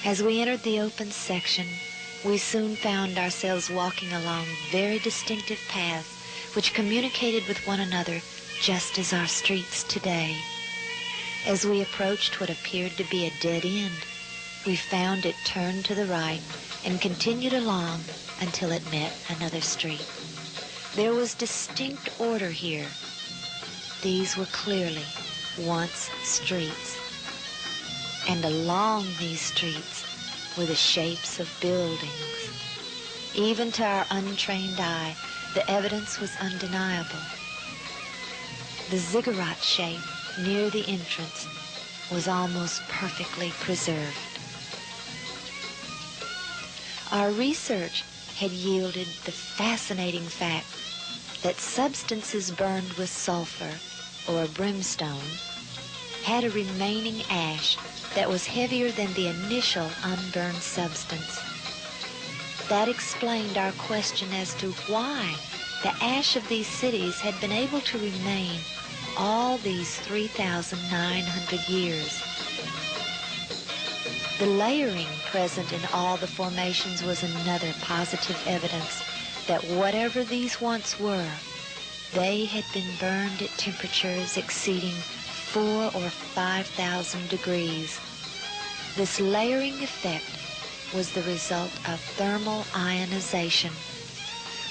As we entered the open section, we soon found ourselves walking along very distinctive paths which communicated with one another just as our streets today. As we approached what appeared to be a dead end, we found it turned to the right and continued along until it met another street. There was distinct order here. These were clearly once streets, and along these streets were the shapes of buildings. Even to our untrained eye, the evidence was undeniable. The ziggurat shape near the entrance was almost perfectly preserved. Our research had yielded the fascinating fact that substances burned with sulfur or brimstone had a remaining ash that was heavier than the initial unburned substance. That explained our question as to why the ash of these cities had been able to remain all these 3,900 years. The layering present in all the formations was another positive evidence that whatever these once were, they had been burned at temperatures exceeding 4,000 or 5,000 degrees. This layering effect was the result of thermal ionization.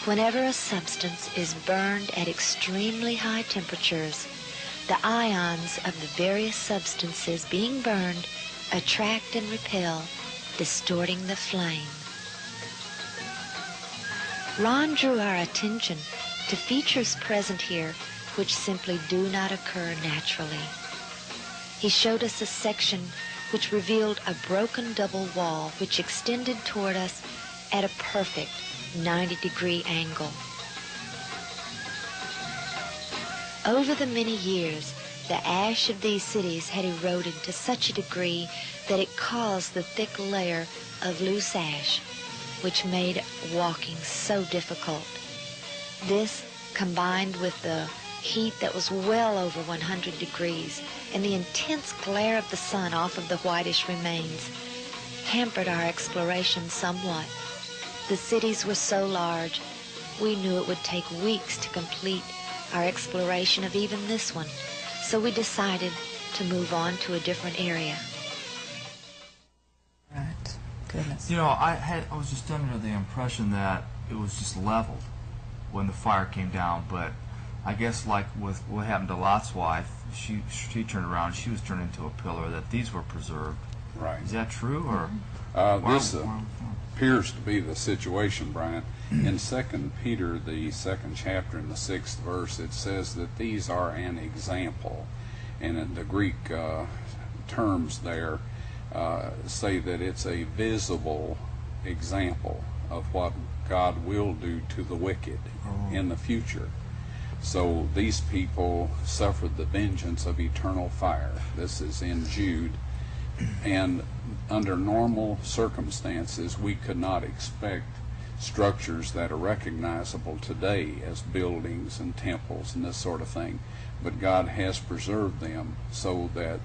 Whenever a substance is burned at extremely high temperatures, the ions of the various substances being burned attract and repel, distorting the flame. Ron drew our attention to features present here which simply do not occur naturally. He showed us a section which revealed a broken double wall which extended toward us at a perfect 90-degree angle. Over the many years, the ash of these cities had eroded to such a degree that it caused the thick layer of loose ash, which made walking so difficult. This, combined with the heat that was well over 100 degrees and the intense glare of the sun off of the whitish remains, hampered our exploration somewhat. The cities were so large, we knew it would take weeks to complete our exploration of even this one, so we decided to move on to a different area. Right. Goodness. You know, I was just under the impression that it was just leveled when the fire came down, but I guess like with what happened to Lot's wife, she turned around, she was turned into a pillar, that these were preserved. Right. Is that true? Or this appears to be the situation, Brian. In 2 Peter, the 2nd chapter, in the 6th verse, it says that these are an example. And in the Greek terms there say that it's a visible example of what God will do to the wicked in the future. So these people suffered the vengeance of eternal fire. This is in Jude. And under normal circumstances, we could not expect structures that are recognizable today as buildings and temples and this sort of thing. But God has preserved them so that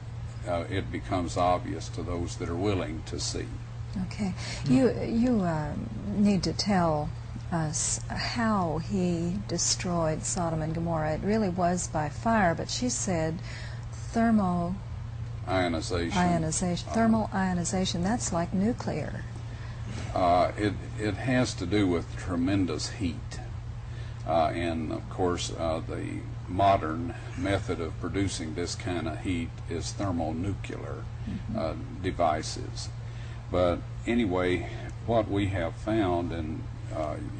it becomes obvious to those that are willing to see. Okay. You need to tell us how he destroyed Sodom and Gomorrah. It really was by fire, but she said thermal ionization. Thermal ionization, that's like nuclear. It has to do with tremendous heat. And of course, the modern method of producing this kind of heat is thermonuclear devices. But anyway, what we have found, and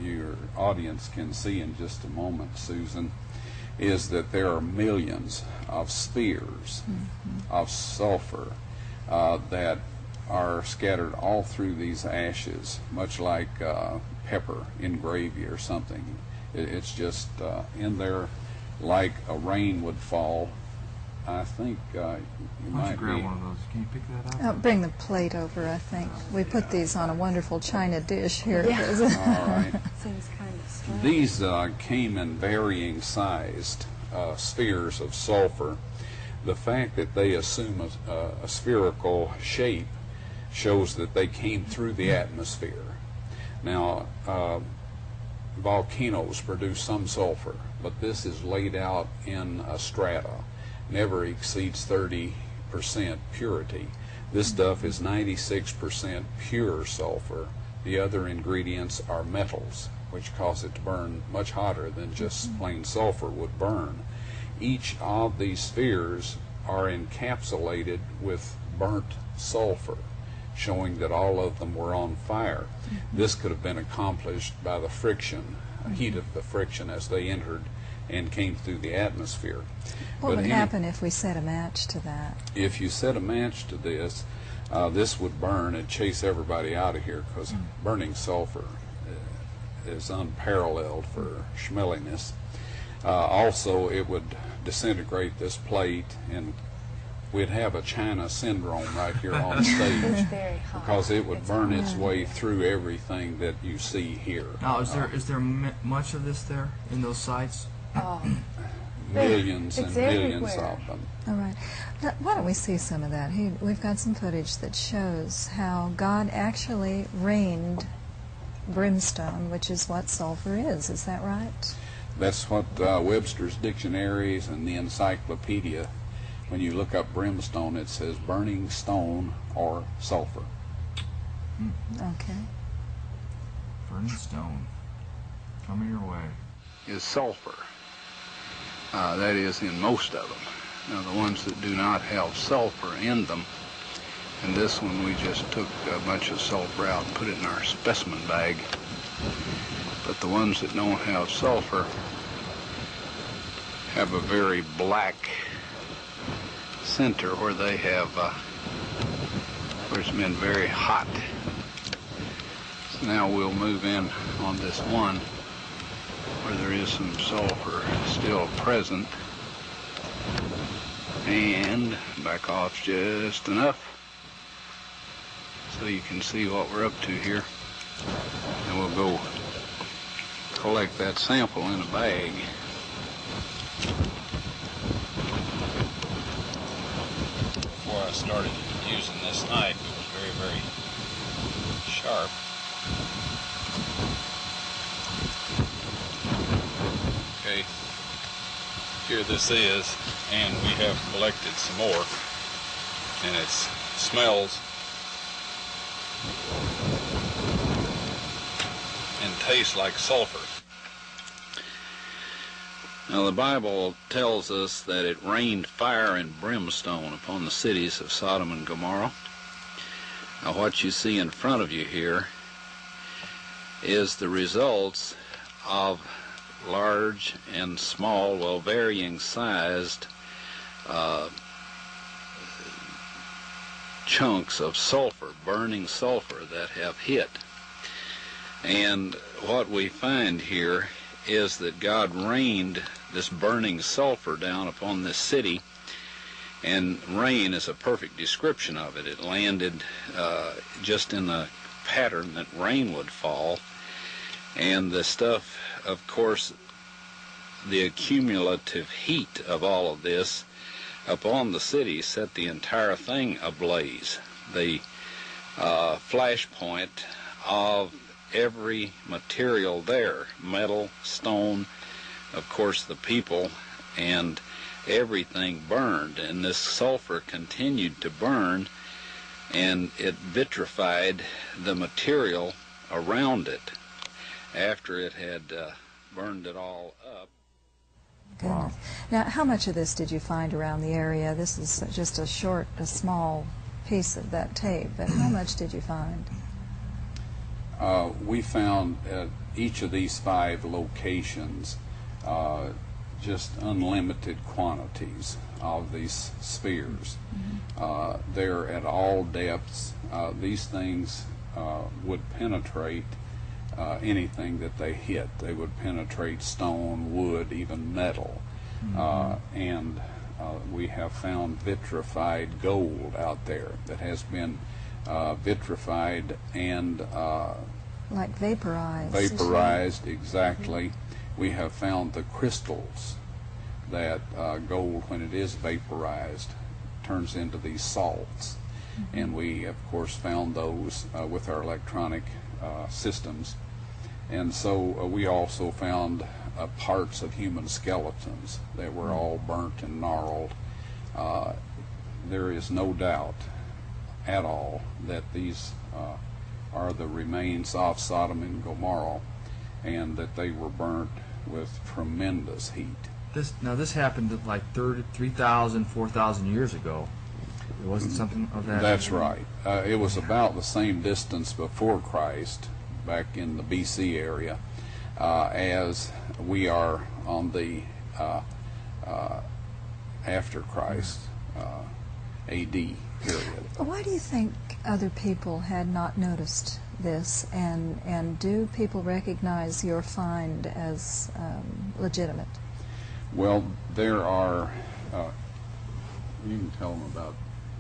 your audience can see in just a moment, Susan, is that there are millions of spheres of sulfur that are scattered all through these ashes, much like pepper in gravy or something. It's just in there like a rain would fall. I think you might grab one of those. Can you pick that up? Bring the plate over, I think. We put these on a wonderful china dish here. All right. Seems kind of strange. These came in varying sized spheres of sulfur. The fact that they assume a spherical shape shows that they came through the atmosphere. Now, volcanoes produce some sulfur, but this is laid out in a strata, never exceeds 30% purity. This stuff is 96% pure sulfur. The other ingredients are metals, which cause it to burn much hotter than just plain sulfur would burn. Each of these spheres are encapsulated with burnt sulfur, showing that all of them were on fire. This could have been accomplished by the friction, heat of the friction as they entered and came through the atmosphere. What would happen if we set a match to that? If you set a match to this, this would burn and chase everybody out of here, because burning sulfur is unparalleled for schmelliness. Also, it would disintegrate this plate, and we'd have a China syndrome right here on stage, because it would burn its way through everything that you see here. Now, is there much of this there in those sites? Millions and millions of them. All right. Now, why don't we see some of that? We've got some footage that shows how God actually rained brimstone, which is what sulfur is. Is that right? That's what Webster's dictionaries and the encyclopedia, when you look up brimstone, it says burning stone or sulfur. Okay. Burning stone. Coming your way. Is sulfur. That is in most of them. Now the ones that do not have sulfur in them, and this one we just took a bunch of sulfur out and put it in our specimen bag. But the ones that don't have sulfur have a very black center where they have, where it's been very hot. So now we'll move in on this one where there is some sulfur still present, and back off just enough so you can see what we're up to here, and we'll go collect that sample in a bag. Before I started using this knife, it was very, very sharp. Okay, here this is, and we have collected some more, and it smells and tastes like sulfur. Now the Bible tells us that it rained fire and brimstone upon the cities of Sodom and Gomorrah. Now what you see in front of you here is the results of large and small, well, varying sized chunks of sulfur, burning sulfur that have hit. And what we find here is that God rained this burning sulfur down upon this city, and rain is a perfect description of it. It landed just in the pattern that rain would fall, and the stuff, of course, the accumulative heat of all of this upon the city set the entire thing ablaze. The flash point of every material there, metal, stone, of course the people, and everything burned, and this sulfur continued to burn, and it vitrified the material around it after it had burned it all up. Goodness. Now, how much of this did you find around the area? This is just a small piece of that tape, but how much did you find? We found at each of these 5 locations just unlimited quantities of these spheres. They're at all depths. These things would penetrate anything that they hit. They would penetrate stone, wood, even metal. And we have found vitrified gold out there that has been vitrified and like vaporized. Vaporized, exactly. We have found the crystals that gold, when it is vaporized, turns into these salts. And we, of course, found those with our electronic systems. And so we also found parts of human skeletons that were all burnt and gnarled. There is no doubt at all that these are the remains of Sodom and Gomorrah, and that they were burnt with tremendous heat. This happened like 3,000, 4,000 years ago. It wasn't something of that. That's right. It was about the same distance before Christ, back in the BC area, as we are on the after Christ AD period. Why do you think other people had not noticed this, and do people recognize your find as legitimate? Well, there are, you can tell them about.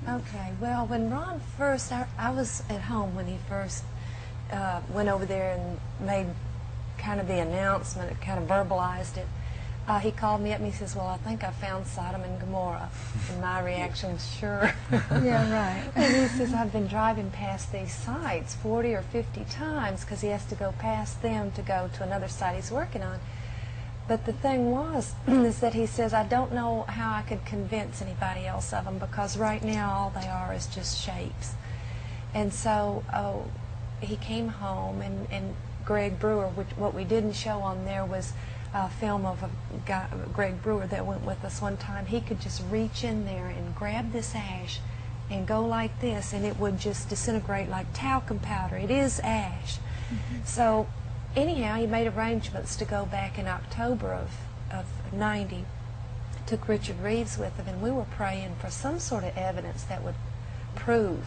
Okay, well, when Ron first, I was at home when he first went over there and made kind of the announcement, kind of verbalized it. He called me up and he says, well, I think I found Sodom and Gomorrah. And my reaction was, sure. Yeah, right. And he says, I've been driving past these sites 40 or 50 times because he has to go past them to go to another site he's working on. But the thing was, is that he says, I don't know how I could convince anybody else of them, because right now all they are is just shapes. And so he came home, and Greg Brewer, what we didn't show on there was a film of a guy, Greg Brewer, that went with us one time. He could just reach in there and grab this ash and go like this, and it would just disintegrate like talcum powder. It is ash. So anyhow, he made arrangements to go back in October of 90. Took Richard Reeves with him, and we were praying for some sort of evidence that would prove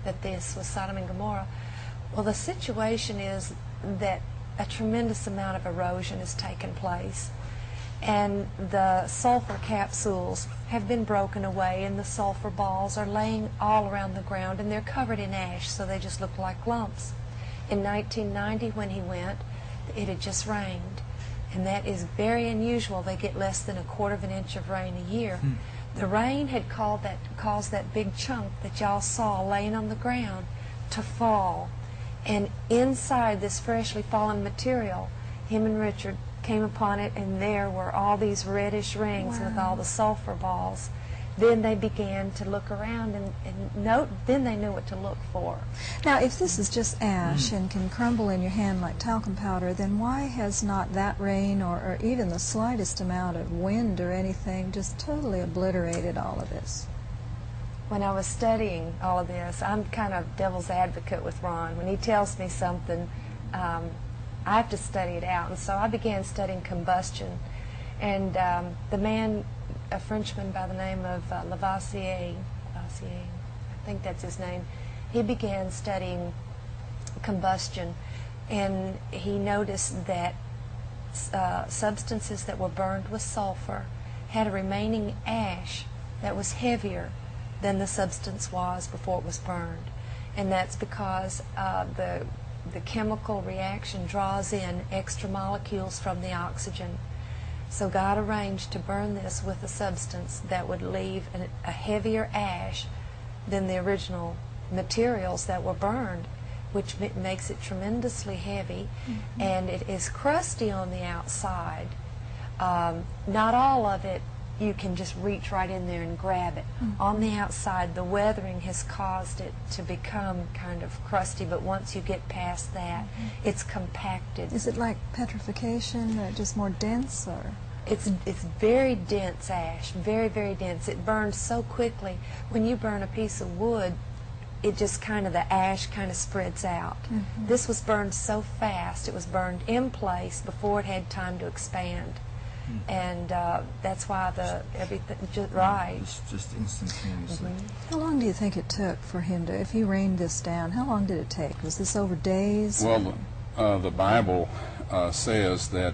that this was Sodom and Gomorrah. Well, the situation is that a tremendous amount of erosion has taken place, and the sulfur capsules have been broken away, and the sulfur balls are laying all around the ground, and they're covered in ash, so they just look like lumps. In 1990, when he went, it had just rained, and that is very unusual. They get less than 1/4 of an inch of rain a year. The rain had caused that big chunk that y'all saw laying on the ground to fall. And inside this freshly fallen material, him and Richard came upon it, and there were all these reddish rings with all the sulfur balls. Then they began to look around and note, then they knew what to look for. Now, if this is just ash and can crumble in your hand like talcum powder, then why has not that rain or even the slightest amount of wind or anything just totally obliterated all of this? When I was studying all of this, I'm kind of devil's advocate with Ron. When he tells me something, I have to study it out. And so I began studying combustion. And the man, a Frenchman by the name of Lavoisier, I think that's his name, he began studying combustion. And he noticed that substances that were burned with sulfur had a remaining ash that was heavier than the substance was before it was burned. And that's because the chemical reaction draws in extra molecules from the oxygen. So God arranged to burn this with a substance that would leave a heavier ash than the original materials that were burned, which makes it tremendously heavy, and it is crusty on the outside. Not all of it you can just reach right in there and grab it. On the outside, the weathering has caused it to become kind of crusty, but once you get past that, it's compacted. Is it like petrification, or just more dense, or? It's very dense ash, very, very dense. It burns so quickly. When you burn a piece of wood, it just kind of, the ash kind of spreads out. This was burned so fast, it was burned in place before it had time to expand. And that's why everything just right. Just instantaneously. How long do you think it took for him to, if he rained this down, how long did it take? Was this over days? Well, the Bible says that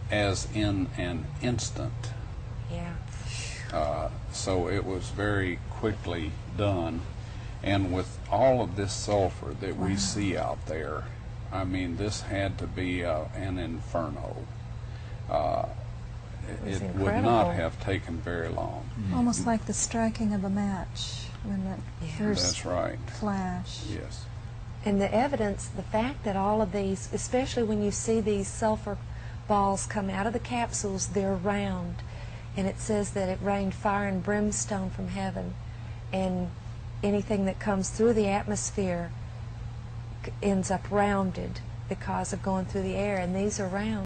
as in an instant. Yeah. So it was very quickly done. And with all of this sulfur that we see out there, I mean, this had to be an inferno. It would not have taken very long. Almost like the striking of a match. when that Yeah. first That's right. flash. Yes. And the evidence, the fact that all of these, especially when you see these sulfur balls come out of the capsules, they're round. And it says that it rained fire and brimstone from heaven. And anything that comes through the atmosphere ends up rounded because of going through the air. And these are round.